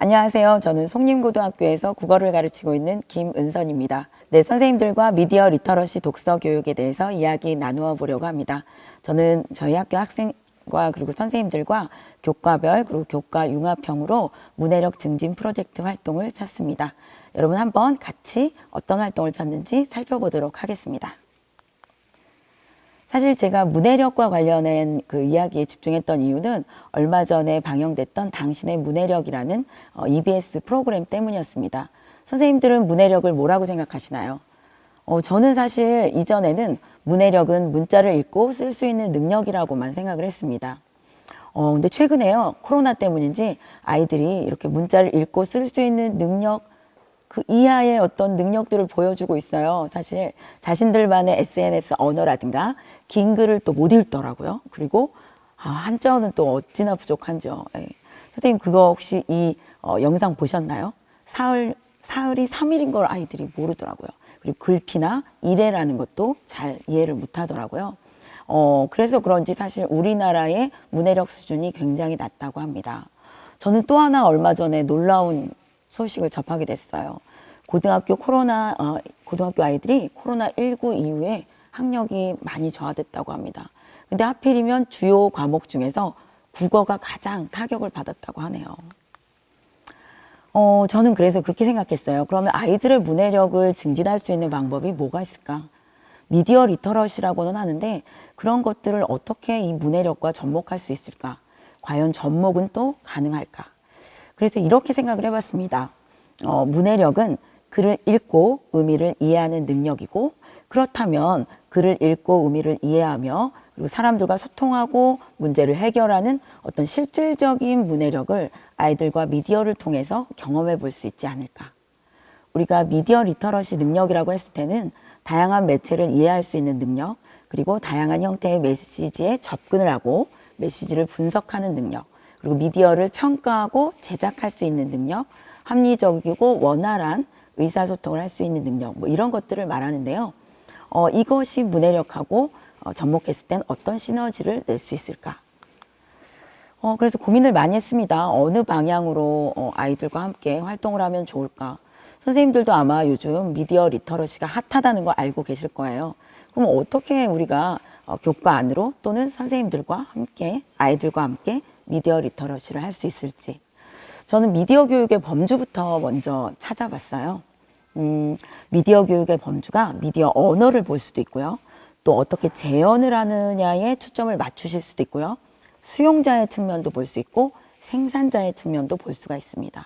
안녕하세요. 저는 송림고등학교에서 국어를 가르치고 있는 김은선입니다. 네, 선생님들과 미디어 리터러시 독서 교육에 대해서 이야기 나누어 보려고 합니다. 저는 저희 학교 학생과 그리고 선생님들과 교과별 그리고 교과 융합형으로 문해력 증진 프로젝트 활동을 폈습니다. 여러분 한번 같이 어떤 활동을 폈는지 살펴보도록 하겠습니다. 사실 제가 문해력과 관련된 그 이야기에 집중했던 이유는 얼마 전에 방영됐던 당신의 문해력이라는 EBS 프로그램 때문이었습니다. 선생님들은 문해력을 뭐라고 생각하시나요? 저는 사실 이전에는 문해력은 문자를 읽고 쓸 수 있는 능력이라고만 생각을 했습니다. 근데 최근에요, 코로나 때문인지 아이들이 이렇게 문자를 읽고 쓸 수 있는 능력, 그 이하의 어떤 능력들을 보여주고 있어요. 사실 자신들만의 SNS 언어라든가 긴 글을 또 못 읽더라고요. 그리고 한자어는 또 어찌나 부족한지요. 예. 선생님 그거 혹시 이 영상 보셨나요? 사흘이 3일인 걸 아이들이 모르더라고요. 그리고 글피나 이래라는 것도 잘 이해를 못 하더라고요. 그래서 그런지 사실 우리나라의 문해력 수준이 굉장히 낮다고 합니다. 저는 또 하나 얼마 전에 놀라운 소식을 접하게 됐어요. 고등학교 아이들이 코로나19 이후에 학력이 많이 저하됐다고 합니다. 근데 하필이면 주요 과목 중에서 국어가 가장 타격을 받았다고 하네요. 저는 그래서 그렇게 생각했어요. 그러면 아이들의 문해력을 증진할 수 있는 방법이 뭐가 있을까? 미디어 리터러시라고는 하는데 그런 것들을 어떻게 이 문해력과 접목할 수 있을까? 과연 접목은 또 가능할까? 그래서 이렇게 생각을 해봤습니다. 문해력은 글을 읽고 의미를 이해하는 능력이고, 그렇다면 글을 읽고 의미를 이해하며 그리고 사람들과 소통하고 문제를 해결하는 어떤 실질적인 문해력을 아이들과 미디어를 통해서 경험해 볼 수 있지 않을까. 우리가 미디어 리터러시 능력이라고 했을 때는 다양한 매체를 이해할 수 있는 능력, 그리고 다양한 형태의 메시지에 접근을 하고 메시지를 분석하는 능력, 그리고 미디어를 평가하고 제작할 수 있는 능력, 합리적이고 원활한 의사소통을 할 수 있는 능력, 뭐 이런 것들을 말하는데요. 이것이 문해력하고 접목했을 땐 어떤 시너지를 낼 수 있을까? 그래서 고민을 많이 했습니다. 어느 방향으로 아이들과 함께 활동을 하면 좋을까? 선생님들도 아마 요즘 미디어 리터러시가 핫하다는 거 알고 계실 거예요. 그럼 어떻게 우리가 교과 안으로 또는 선생님들과 함께, 아이들과 함께 미디어 리터러시를 할 수 있을지. 저는 미디어 교육의 범주부터 먼저 찾아봤어요. 미디어 교육의 범주가 미디어 언어를 볼 수도 있고요. 또 어떻게 재현을 하느냐에 초점을 맞추실 수도 있고요. 수용자의 측면도 볼 수 있고 생산자의 측면도 볼 수가 있습니다.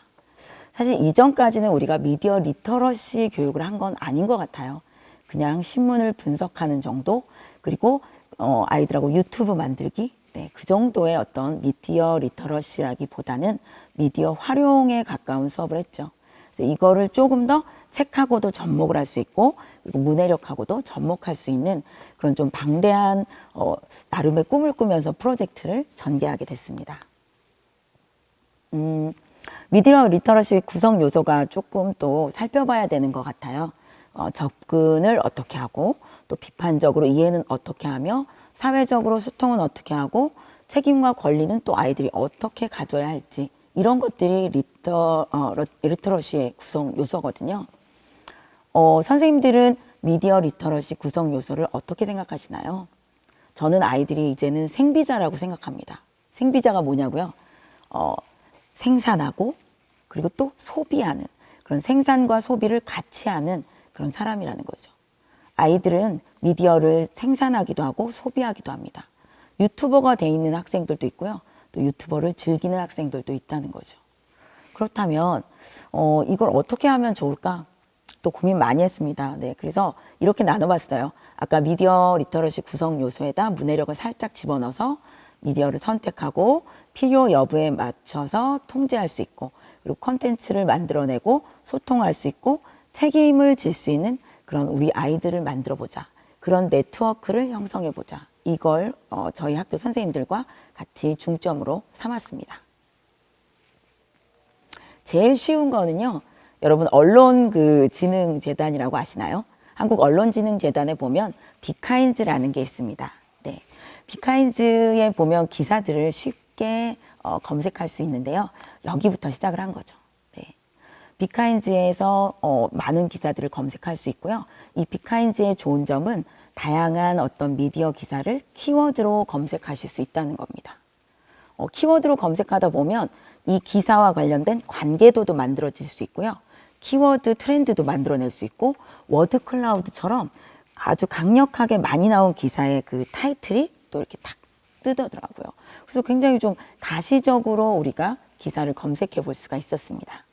사실 이전까지는 우리가 미디어 리터러시 교육을 한 건 아닌 것 같아요. 그냥 신문을 분석하는 정도, 그리고 아이들하고 유튜브 만들기, 네, 그 정도의 어떤 미디어 리터러시라기보다는 미디어 활용에 가까운 수업을 했죠. 그래서 이거를 조금 더 책하고도 접목을 할 수 있고, 그리고 문해력하고도 접목할 수 있는 그런 좀 방대한 나름의 꿈을 꾸면서 프로젝트를 전개하게 됐습니다. 미디어 리터러시 구성 요소가 조금 또 살펴봐야 되는 것 같아요. 접근을 어떻게 하고, 또 비판적으로 이해는 어떻게 하며, 사회적으로 소통은 어떻게 하고, 책임과 권리는 또 아이들이 어떻게 가져야 할지, 이런 것들이 리터러시의 구성 요소거든요. 선생님들은 미디어 리터러시 구성 요소를 어떻게 생각하시나요? 저는 아이들이 이제는 생비자라고 생각합니다. 생비자가 뭐냐고요? 생산하고 그리고 또 소비하는, 그런 생산과 소비를 같이 하는 그런 사람이라는 거죠. 아이들은 미디어를 생산하기도 하고 소비하기도 합니다. 유튜버가 돼 있는 학생들도 있고요. 또 유튜버를 즐기는 학생들도 있다는 거죠. 그렇다면 이걸 어떻게 하면 좋을까? 또 고민 많이 했습니다. 네, 그래서 이렇게 나눠봤어요. 아까 미디어 리터러시 구성 요소에다 문해력을 살짝 집어넣어서 미디어를 선택하고 필요 여부에 맞춰서 통제할 수 있고, 그리고 콘텐츠를 만들어내고 소통할 수 있고 책임을 질 수 있는 그런 우리 아이들을 만들어보자. 그런 네트워크를 형성해보자. 이걸 저희 학교 선생님들과 같이 중점으로 삼았습니다. 제일 쉬운 거는요, 여러분 언론진흥재단이라고 아시나요? 한국언론진흥재단에 보면 비카인즈라는 게 있습니다. 네, 비카인즈에 보면 기사들을 쉽게 검색할 수 있는데요. 여기부터 시작을 한 거죠. 빅카인즈에서 많은 기사들을 검색할 수 있고요. 이 빅카인즈의 좋은 점은 다양한 어떤 미디어 기사를 키워드로 검색하실 수 있다는 겁니다. 키워드로 검색하다 보면 이 기사와 관련된 관계도도 만들어질 수 있고요. 키워드 트렌드도 만들어낼 수 있고 워드 클라우드처럼 아주 강력하게 많이 나온 기사의 그 타이틀이 또 이렇게 탁 뜨더라고요. 그래서 굉장히 좀 가시적으로 우리가 기사를 검색해 볼 수가 있었습니다.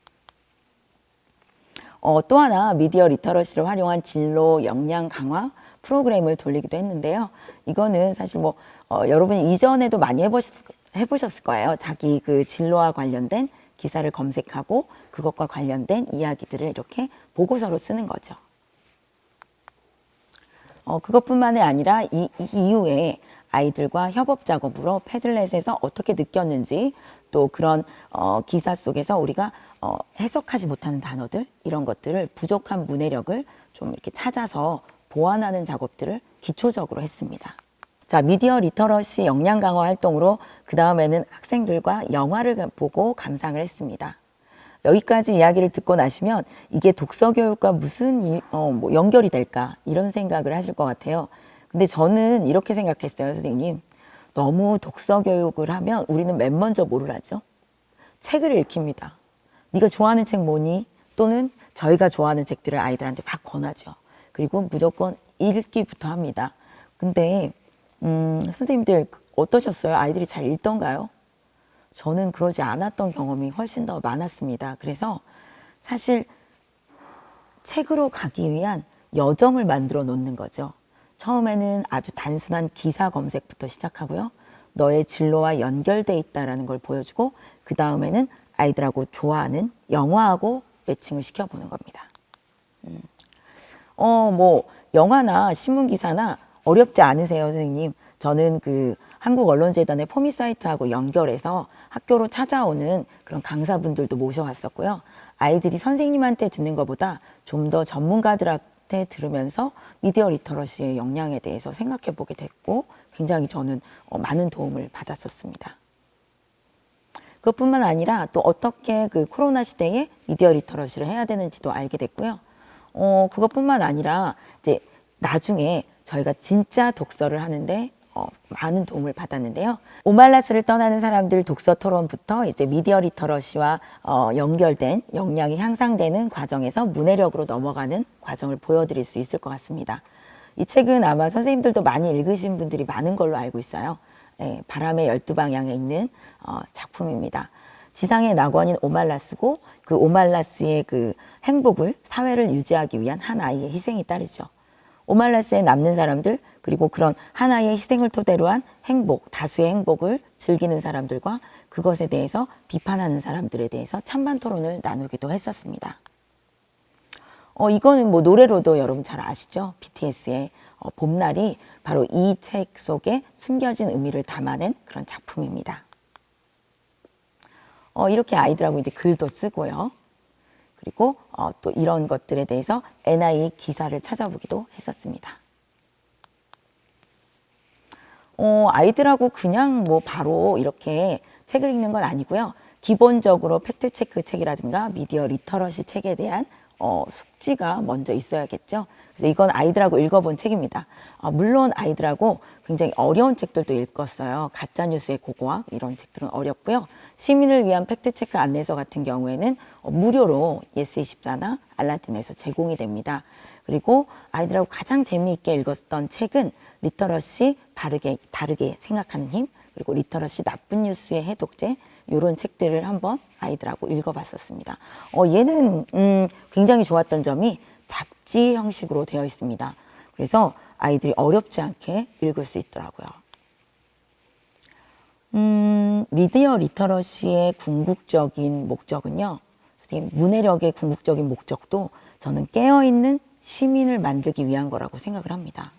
또 하나 미디어 리터러시를 활용한 진로 역량 강화 프로그램을 돌리기도 했는데요. 이거는 사실 뭐 여러분이 이전에도 많이 해보셨을 거예요. 자기 그 진로와 관련된 기사를 검색하고 그것과 관련된 이야기들을 이렇게 보고서로 쓰는 거죠. 그것뿐만이 아니라 이 이후에 아이들과 협업 작업으로 패들렛에서 어떻게 느꼈는지 또 그런 기사 속에서 우리가 해석하지 못하는 단어들 이런 것들을 부족한 문해력을 좀 이렇게 찾아서 보완하는 작업들을 기초적으로 했습니다. 자, 미디어 리터러시 역량 강화 활동으로 그 다음에는 학생들과 영화를 보고 감상을 했습니다. 여기까지 이야기를 듣고 나시면 이게 독서 교육과 무슨 뭐 연결이 될까 이런 생각을 하실 것 같아요. 근데 저는 이렇게 생각했어요, 선생님. 너무 독서 교육을 하면 우리는 맨 먼저 뭐를 하죠? 책을 읽힙니다. 네가 좋아하는 책 뭐니? 또는 저희가 좋아하는 책들을 아이들한테 막 권하죠. 그리고 무조건 읽기부터 합니다. 근데 선생님들 어떠셨어요? 아이들이 잘 읽던가요? 저는 그러지 않았던 경험이 훨씬 더 많았습니다. 그래서 사실 책으로 가기 위한 여정을 만들어 놓는 거죠. 처음에는 아주 단순한 기사 검색부터 시작하고요. 너의 진로와 연결돼 있다라는 걸 보여주고 그 다음에는 아이들하고 좋아하는 영화하고 매칭을 시켜보는 겁니다. 뭐 영화나 신문 기사나 어렵지 않으세요, 선생님? 저는 그 한국언론재단의 포미 사이트하고 연결해서 학교로 찾아오는 그런 강사분들도 모셔왔었고요. 아이들이 선생님한테 듣는 것보다 좀 더 전문가들한테 들으면서 미디어 리터러시의 역량에 대해서 생각해 보게 됐고 굉장히 저는 많은 도움을 받았었습니다. 그것뿐만 아니라 또 어떻게 그 코로나 시대에 미디어 리터러시를 해야 되는지도 알게 됐고요. 그것뿐만 아니라 이제 나중에 저희가 진짜 독서를 하는데 많은 도움을 받았는데요. 오말라스를 떠나는 사람들 독서 토론부터 이제 미디어 리터러시와 연결된 역량이 향상되는 과정에서 문해력으로 넘어가는 과정을 보여드릴 수 있을 것 같습니다. 이 책은 아마 선생님들도 많이 읽으신 분들이 많은 걸로 알고 있어요. 예, 바람의 12방향에 있는 작품입니다. 지상의 낙원인 오말라스고 그 오말라스의 그 행복을 사회를 유지하기 위한 한 아이의 희생이 따르죠. 오말라스에 남는 사람들 그리고 그런 하나의 희생을 토대로 한 행복, 다수의 행복을 즐기는 사람들과 그것에 대해서 비판하는 사람들에 대해서 찬반 토론을 나누기도 했었습니다. 이거는 뭐 노래로도 여러분 잘 아시죠? BTS의 봄날이 바로 이 책 속에 숨겨진 의미를 담아낸 그런 작품입니다. 이렇게 아이들하고 이제 글도 쓰고요. 그리고 또 이런 것들에 대해서 NI 기사를 찾아보기도 했었습니다. 아이들하고 그냥 뭐 바로 이렇게 책을 읽는 건 아니고요. 기본적으로 팩트체크 책이라든가 미디어 리터러시 책에 대한 숙지가 먼저 있어야겠죠. 그래서 이건 아이들하고 읽어본 책입니다. 물론 아이들하고 굉장히 어려운 책들도 읽었어요. 가짜뉴스의 고고학 이런 책들은 어렵고요. 시민을 위한 팩트체크 안내서 같은 경우에는 무료로 예스24나 알라딘에서 제공이 됩니다. 그리고 아이들하고 가장 재미있게 읽었던 책은 리터러시 다르게 생각하는 힘 그리고 리터러시 나쁜 뉴스의 해독제 이런 책들을 한번 아이들하고 읽어봤었습니다. 얘는 굉장히 좋았던 점이 잡지 형식으로 되어 있습니다. 그래서 아이들이 어렵지 않게 읽을 수 있더라고요. 미디어 리터러시의 궁극적인 목적은요. 문해력의 궁극적인 목적도 저는 깨어있는 시민을 만들기 위한 거라고 생각을 합니다.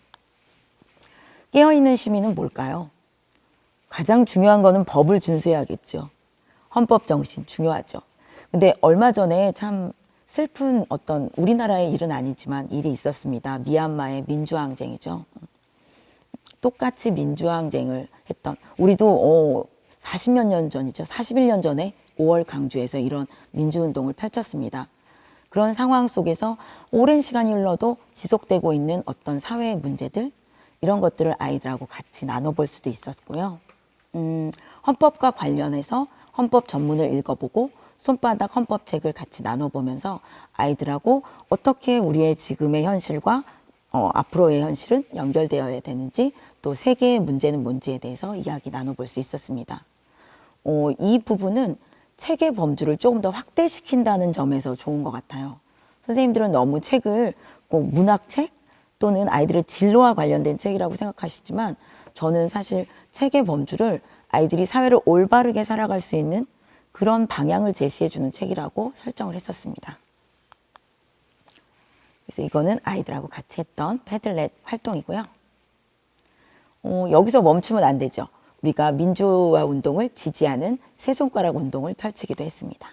깨어있는 시민은 뭘까요? 가장 중요한 거는 법을 준수해야겠죠. 헌법 정신 중요하죠. 근데 얼마 전에 참 슬픈 어떤 우리나라의 일은 아니지만 일이 있었습니다. 미얀마의 민주항쟁이죠. 똑같이 민주항쟁을 했던 우리도 40몇 년 전이죠. 41년 전에 5월 강주에서 이런 민주운동을 펼쳤습니다. 그런 상황 속에서 오랜 시간이 흘러도 지속되고 있는 어떤 사회의 문제들, 이런 것들을 아이들하고 같이 나눠볼 수도 있었고요. 헌법과 관련해서 헌법 전문을 읽어보고 손바닥 헌법책을 같이 나눠보면서 아이들하고 어떻게 우리의 지금의 현실과 앞으로의 현실은 연결되어야 되는지, 또 세계의 문제는 뭔지에 대해서 이야기 나눠볼 수 있었습니다. 이 부분은 책의 범주를 조금 더 확대시킨다는 점에서 좋은 것 같아요. 선생님들은 너무 책을 꼭 문학책 또는 아이들의 진로와 관련된 책이라고 생각하시지만, 저는 사실 책의 범주를 아이들이 사회를 올바르게 살아갈 수 있는 그런 방향을 제시해주는 책이라고 설정을 했었습니다. 그래서 이거는 아이들하고 같이 했던 패들렛 활동이고요. 여기서 멈추면 안 되죠. 우리가 민주화 운동을 지지하는 세 손가락 운동을 펼치기도 했습니다.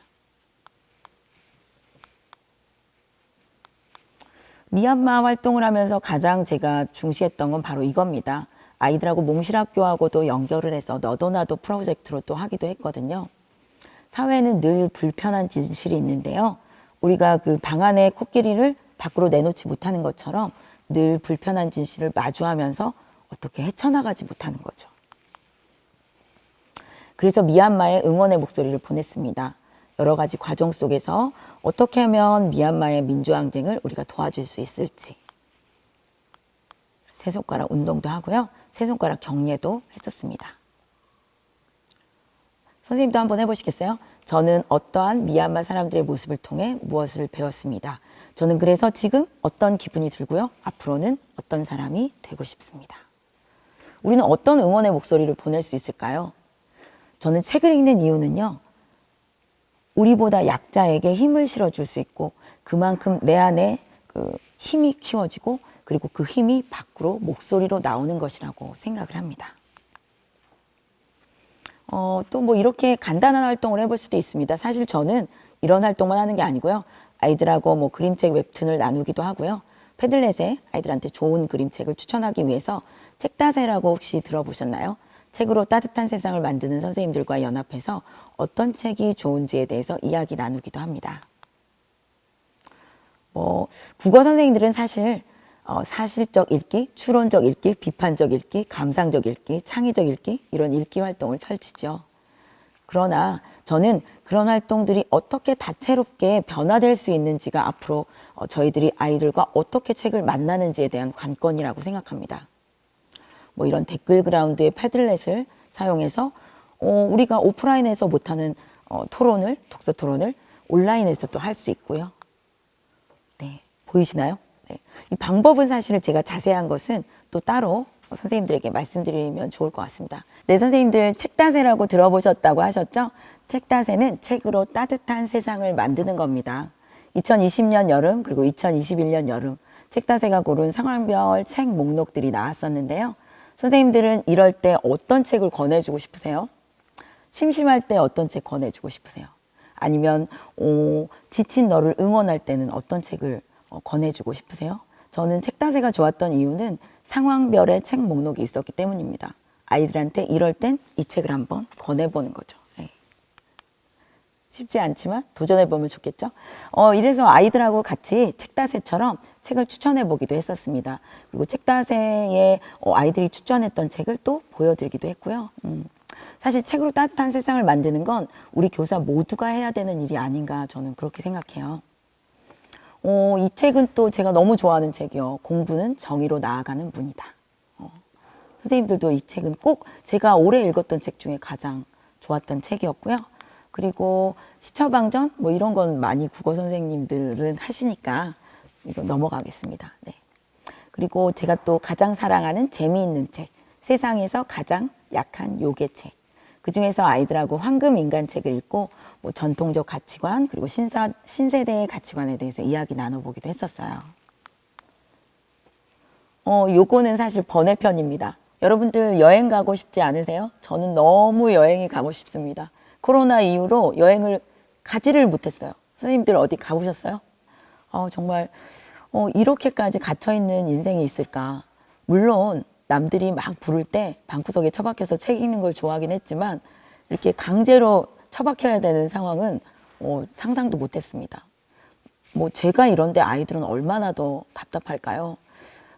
미얀마 활동을 하면서 가장 제가 중시했던 건 바로 이겁니다. 아이들하고 몽실학교하고도 연결을 해서 너도 나도 프로젝트로 또 하기도 했거든요. 사회에는 늘 불편한 진실이 있는데요. 우리가 그 방 안의 코끼리를 밖으로 내놓지 못하는 것처럼 늘 불편한 진실을 마주하면서 어떻게 헤쳐나가지 못하는 거죠. 그래서 미얀마에 응원의 목소리를 보냈습니다. 여러 가지 과정 속에서 어떻게 하면 미얀마의 민주항쟁을 우리가 도와줄 수 있을지. 세 손가락 운동도 하고요. 세 손가락 격려도 했었습니다. 선생님도 한번 해보시겠어요? 저는 어떠한 미얀마 사람들의 모습을 통해 무엇을 배웠습니다. 저는 그래서 지금 어떤 기분이 들고요. 앞으로는 어떤 사람이 되고 싶습니다. 우리는 어떤 응원의 목소리를 보낼 수 있을까요? 저는 책을 읽는 이유는요, 우리보다 약자에게 힘을 실어줄 수 있고, 그만큼 내 안에 그 힘이 키워지고, 그리고 그 힘이 밖으로 목소리로 나오는 것이라고 생각을 합니다. 또 뭐 이렇게 간단한 활동을 해볼 수도 있습니다. 사실 저는 이런 활동만 하는 게 아니고요. 아이들하고 뭐 그림책 웹툰을 나누기도 하고요. 패들렛에 아이들한테 좋은 그림책을 추천하기 위해서 책다세라고 혹시 들어보셨나요? 책으로 따뜻한 세상을 만드는 선생님들과 연합해서 어떤 책이 좋은지에 대해서 이야기 나누기도 합니다. 국어 선생님들은 사실 사실적 읽기, 추론적 읽기, 비판적 읽기, 감상적 읽기, 창의적 읽기, 이런 읽기 활동을 펼치죠. 그러나 저는 그런 활동들이 어떻게 다채롭게 변화될 수 있는지가 앞으로 저희들이 아이들과 어떻게 책을 만나는지에 대한 관건이라고 생각합니다. 뭐 이런 댓글 그라운드의 패들렛을 사용해서 우리가 오프라인에서 못하는 토론을, 독서 토론을 온라인에서 또 할 수 있고요. 네, 보이시나요? 네. 이 방법은 사실 제가 자세한 것은 또 따로 선생님들에게 말씀드리면 좋을 것 같습니다. 네, 선생님들 책다세라고 들어보셨다고 하셨죠? 책다세는 책으로 따뜻한 세상을 만드는 겁니다. 2020년 여름 그리고 2021년 여름 책다세가 고른 상황별 책 목록들이 나왔었는데요. 선생님들은 이럴 때 어떤 책을 권해주고 싶으세요? 심심할 때 어떤 책 권해주고 싶으세요? 아니면 지친 너를 응원할 때는 어떤 책을 권해주고 싶으세요? 저는 책다세가 좋았던 이유는 상황별의 책 목록이 있었기 때문입니다. 아이들한테 이럴 땐 이 책을 한번 권해보는 거죠. 네. 쉽지 않지만 도전해보면 좋겠죠? 이래서 아이들하고 같이 책다세처럼 책을 추천해보기도 했었습니다. 그리고 책다세에 아이들이 추천했던 책을 또 보여드리기도 했고요. 사실 책으로 따뜻한 세상을 만드는 건 우리 교사 모두가 해야 되는 일이 아닌가, 저는 그렇게 생각해요. 이 책은 또 제가 너무 좋아하는 책이요. 공부는 정의로 나아가는 문이다. 선생님들도 이 책은 꼭 제가 올해 읽었던 책 중에 가장 좋았던 책이었고요. 그리고 시처방전 뭐 이런 건 많이 국어 선생님들은 하시니까 이거 넘어가겠습니다. 네. 그리고 제가 또 가장 사랑하는 재미있는 책, 세상에서 가장 약한 요괴 책. 그중에서 아이들하고 황금인간책을 읽고 뭐 전통적 가치관 그리고 신세대의 가치관에 대해서 이야기 나눠보기도 했었어요. 요거는 사실 번외편입니다. 여러분들 여행 가고 싶지 않으세요? 저는 너무 여행이 가고 싶습니다. 코로나 이후로 여행을 가지를 못했어요. 선생님들 어디 가보셨어요? 정말 이렇게까지 갇혀있는 인생이 있을까. 물론 남들이 막 부를 때 방구석에 처박혀서 책 읽는 걸 좋아하긴 했지만 이렇게 강제로 처박혀야 되는 상황은 상상도 못했습니다. 뭐 제가 이런데 아이들은 얼마나 더 답답할까요?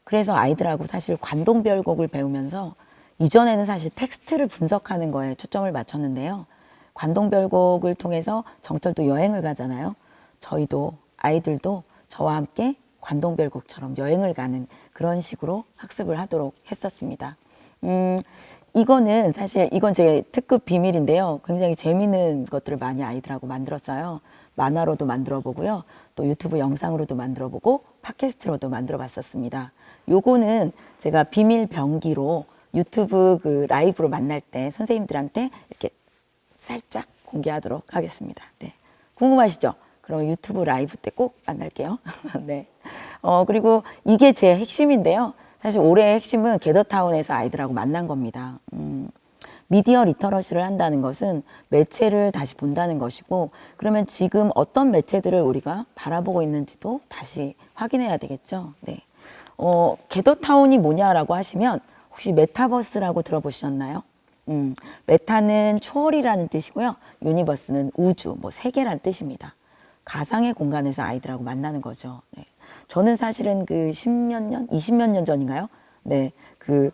그래서 아이들하고 사실 관동별곡을 배우면서 이전에는 사실 텍스트를 분석하는 거에 초점을 맞췄는데요. 관동별곡을 통해서 정철도 여행을 가잖아요. 저희도 아이들도 저와 함께 관동별곡처럼 여행을 가는 그런 식으로 학습을 하도록 했었습니다. 이거는 사실 이건 제 특급 비밀인데요. 굉장히 재미있는 것들을 많이 아이들하고 만들었어요. 만화로도 만들어 보고요. 또 유튜브 영상으로도 만들어 보고 팟캐스트로도 만들어 봤었습니다. 요거는 제가 비밀 병기로 유튜브 그 라이브로 만날 때 선생님들한테 이렇게 살짝 공개하도록 하겠습니다. 네. 궁금하시죠? 그럼 유튜브 라이브 때 꼭 만날게요. 네. 그리고 이게 제 핵심인데요. 사실 올해의 핵심은 게더타운에서 아이들하고 만난 겁니다. 미디어 리터러시를 한다는 것은 매체를 다시 본다는 것이고, 그러면 지금 어떤 매체들을 우리가 바라보고 있는지도 다시 확인해야 되겠죠. 네. 게더타운이 뭐냐라고 하시면 혹시 메타버스라고 들어보셨나요? 메타는 초월이라는 뜻이고요. 유니버스는 우주, 뭐 세계란 뜻입니다. 가상의 공간에서 아이들하고 만나는 거죠. 네. 저는 사실은 그 10몇 년, 20몇 년 전인가요? 네. 그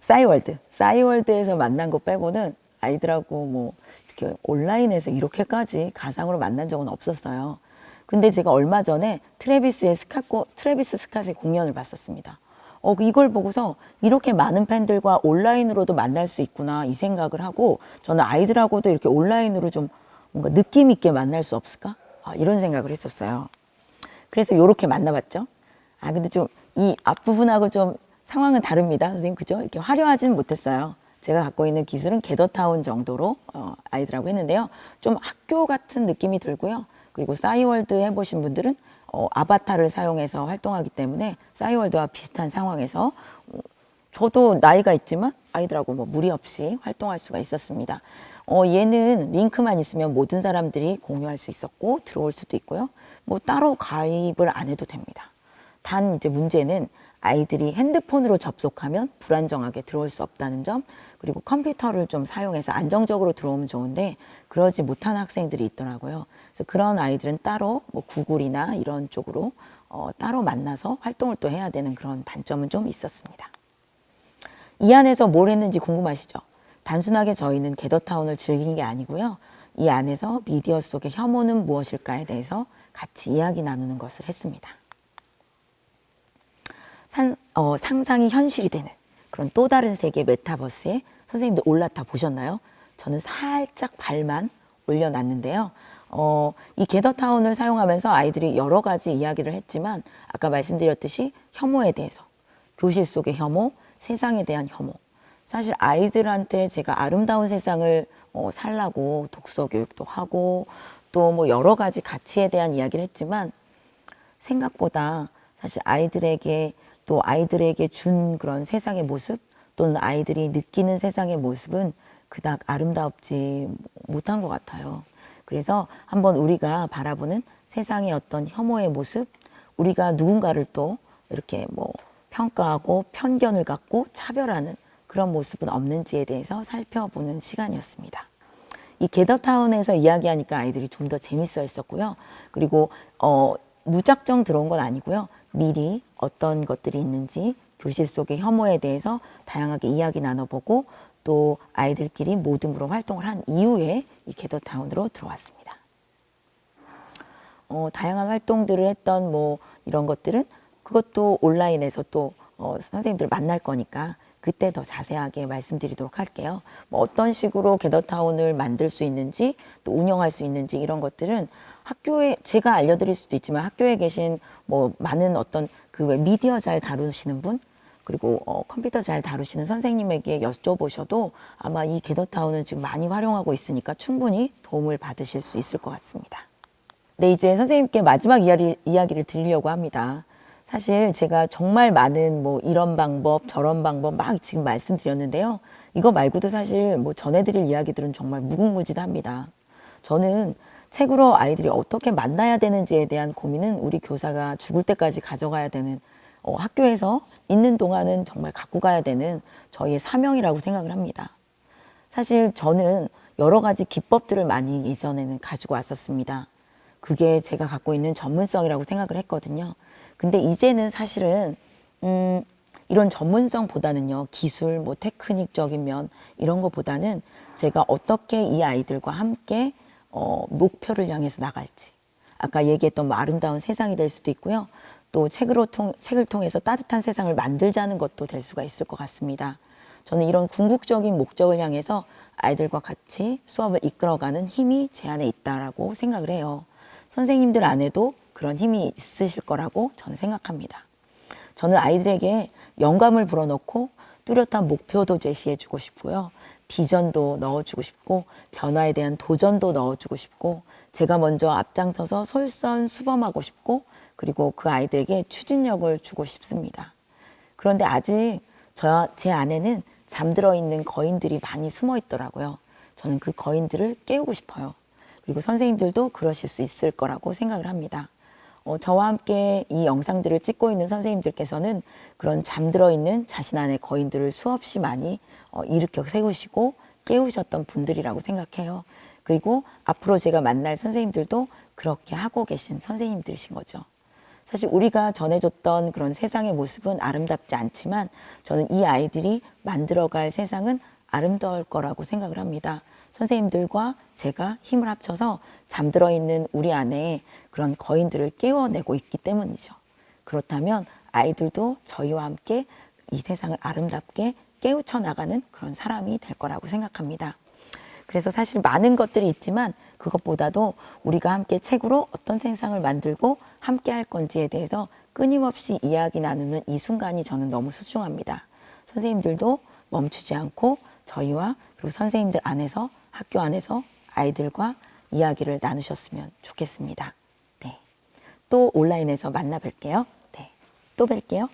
싸이월드에서 만난 거 빼고는 아이들하고 뭐 이렇게 온라인에서 이렇게까지 가상으로 만난 적은 없었어요. 근데 제가 얼마 전에 트래비스 스캇의 공연을 봤었습니다. 이걸 보고서 이렇게 많은 팬들과 온라인으로도 만날 수 있구나 이 생각을 하고, 저는 아이들하고도 이렇게 온라인으로 좀 뭔가 느낌 있게 만날 수 없을까? 이런 생각을 했었어요. 그래서 이렇게 만나봤죠. 근데 좀 이 앞부분하고 좀 상황은 다릅니다. 선생님, 그죠? 이렇게 화려하지는 못했어요. 제가 갖고 있는 기술은 게더타운 정도로 아이들하고 했는데요. 좀 학교 같은 느낌이 들고요. 그리고 싸이월드 해보신 분들은 아바타를 사용해서 활동하기 때문에 싸이월드와 비슷한 상황에서 저도 나이가 있지만 아이들하고 뭐 무리 없이 활동할 수가 있었습니다. 얘는 링크만 있으면 모든 사람들이 공유할 수 있었고 들어올 수도 있고요. 뭐 따로 가입을 안 해도 됩니다. 단 이제 문제는 아이들이 핸드폰으로 접속하면 불안정하게 들어올 수 없다는 점, 그리고 컴퓨터를 좀 사용해서 안정적으로 들어오면 좋은데 그러지 못하는 학생들이 있더라고요. 그래서 그런 아이들은 따로 뭐 구글이나 이런 쪽으로 따로 만나서 활동을 또 해야 되는 그런 단점은 좀 있었습니다. 이 안에서 뭘 했는지 궁금하시죠? 단순하게 저희는 게더타운을 즐긴 게 아니고요. 이 안에서 미디어 속의 혐오는 무엇일까에 대해서 같이 이야기 나누는 것을 했습니다. 상상이 현실이 되는 그런 또 다른 세계 메타버스에 선생님들 올라타 보셨나요? 저는 살짝 발만 올려놨는데요. 이 게더타운을 사용하면서 아이들이 여러 가지 이야기를 했지만 아까 말씀드렸듯이 혐오에 대해서, 교실 속의 혐오, 세상에 대한 혐오. 사실 아이들한테 제가 아름다운 세상을 살라고 독서 교육도 하고 또 뭐 여러 가지 가치에 대한 이야기를 했지만 생각보다 사실 아이들에게 준 그런 세상의 모습 또는 아이들이 느끼는 세상의 모습은 그닥 아름답지 못한 것 같아요. 그래서 한번 우리가 바라보는 세상의 어떤 혐오의 모습, 우리가 누군가를 또 이렇게 뭐 평가하고 편견을 갖고 차별하는 그런 모습은 없는지에 대해서 살펴보는 시간이었습니다. 이 게더타운에서 이야기하니까 아이들이 좀 더 재밌어 했었고요. 그리고 무작정 들어온 건 아니고요. 미리 어떤 것들이 있는지 교실 속의 혐오에 대해서 다양하게 이야기 나눠보고 또 아이들끼리 모둠으로 활동을 한 이후에 이 게더타운으로 들어왔습니다. 다양한 활동들을 했던 뭐 이런 것들은 그것도 온라인에서 또 선생님들 만날 거니까 그때 더 자세하게 말씀드리도록 할게요. 뭐 어떤 식으로 게더타운을 만들 수 있는지 또 운영할 수 있는지 이런 것들은 학교에 제가 알려드릴 수도 있지만 학교에 계신 뭐 많은 어떤 그 미디어 잘 다루시는 분 그리고 컴퓨터 잘 다루시는 선생님에게 여쭤보셔도 아마 이 게더타운은 지금 많이 활용하고 있으니까 충분히 도움을 받으실 수 있을 것 같습니다. 네, 이제 선생님께 마지막 이야기를 드리려고 합니다. 사실 제가 정말 많은 뭐 이런 방법 저런 방법 막 지금 말씀드렸는데요. 이거 말고도 사실 뭐 전해드릴 이야기들은 정말 무궁무진합니다. 저는 책으로 아이들이 어떻게 만나야 되는지에 대한 고민은 우리 교사가 죽을 때까지 가져가야 되는 학교에서 있는 동안은 정말 갖고 가야 되는 저희의 사명이라고 생각을 합니다. 사실 저는 여러 가지 기법들을 많이 예전에는 가지고 왔었습니다. 그게 제가 갖고 있는 전문성이라고 생각을 했거든요. 근데 이제는 사실은 이런 전문성보다는요, 기술, 뭐 테크닉적인 면 이런 것보다는 제가 어떻게 이 아이들과 함께 목표를 향해서 나갈지. 아까 얘기했던 뭐 아름다운 세상이 될 수도 있고요. 또 책을 통해서 따뜻한 세상을 만들자는 것도 될 수가 있을 것 같습니다. 저는 이런 궁극적인 목적을 향해서 아이들과 같이 수업을 이끌어가는 힘이 제 안에 있다라고 생각을 해요. 선생님들 안에도 그런 힘이 있으실 거라고 저는 생각합니다. 저는 아이들에게 영감을 불어넣고 뚜렷한 목표도 제시해주고 싶고요. 비전도 넣어주고 싶고 변화에 대한 도전도 넣어주고 싶고 제가 먼저 앞장서서 솔선수범하고 싶고 그리고 그 아이들에게 추진력을 주고 싶습니다. 그런데 아직 제 안에는 잠들어 있는 거인들이 많이 숨어 있더라고요. 저는 그 거인들을 깨우고 싶어요. 그리고 선생님들도 그러실 수 있을 거라고 생각을 합니다. 저와 함께 이 영상들을 찍고 있는 선생님들께서는 그런 잠들어 있는 자신 안의 거인들을 수없이 많이 일으켜 세우시고 깨우셨던 분들이라고 생각해요. 그리고 앞으로 제가 만날 선생님들도 그렇게 하고 계신 선생님들이신 거죠. 사실 우리가 전해줬던 그런 세상의 모습은 아름답지 않지만 저는 이 아이들이 만들어갈 세상은 아름다울 거라고 생각을 합니다. 선생님들과 제가 힘을 합쳐서 잠들어 있는 우리 안에 그런 거인들을 깨워내고 있기 때문이죠. 그렇다면 아이들도 저희와 함께 이 세상을 아름답게 깨우쳐 나가는 그런 사람이 될 거라고 생각합니다. 그래서 사실 많은 것들이 있지만 그것보다도 우리가 함께 책으로 어떤 세상을 만들고 함께 할 건지에 대해서 끊임없이 이야기 나누는 이 순간이 저는 너무 소중합니다. 선생님들도 멈추지 않고 저희와 그리고 선생님들 안에서 학교 안에서 아이들과 이야기를 나누셨으면 좋겠습니다. 네. 또 온라인에서 만나 뵐게요. 네. 또 뵐게요.